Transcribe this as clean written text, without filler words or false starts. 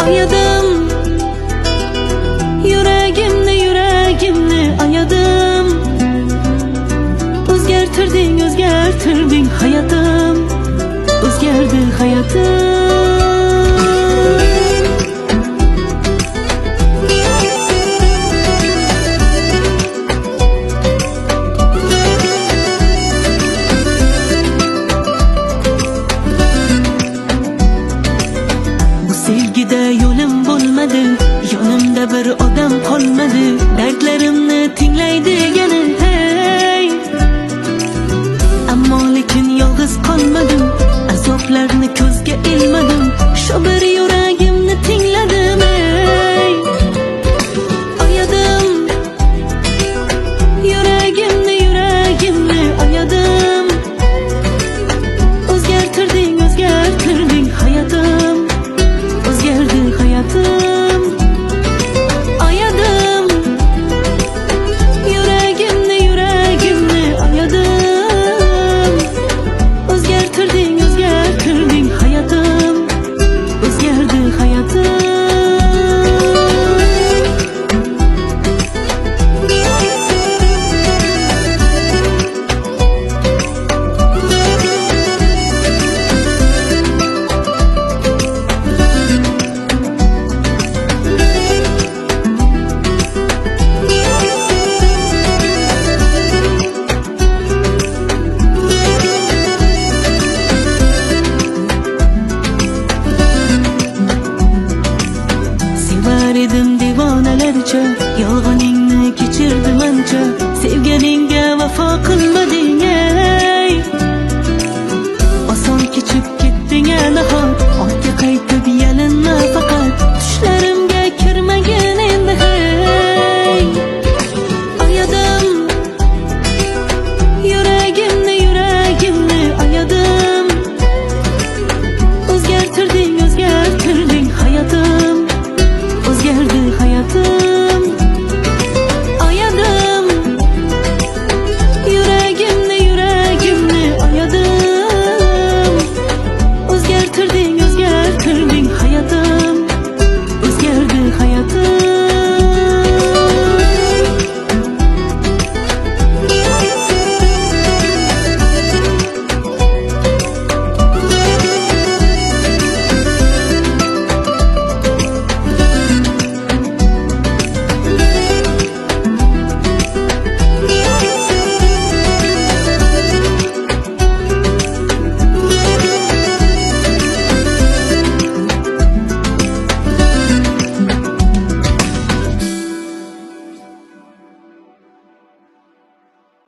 ayadım. Yüreğimni ayadım. Özgertirdin hayatım. Özgerdi hayatım. Sevgide yo'lim bo'lmadi, yonimda bir odam qolmadi. Dardlarimni tinglaydi yana, hey. Ammo lekin yolg'iz qolmadim, azoblarni ko'zga ilmadim. Shu bir yuragimni tingladim, hey. Ayadim. Yüreğimni ayadim. Özgertirdin hayatım. Özgerdi hayatım. Ayadım. Yüreğimni ayadım. Özgertirdin hayatım. Özgerdi hayatım.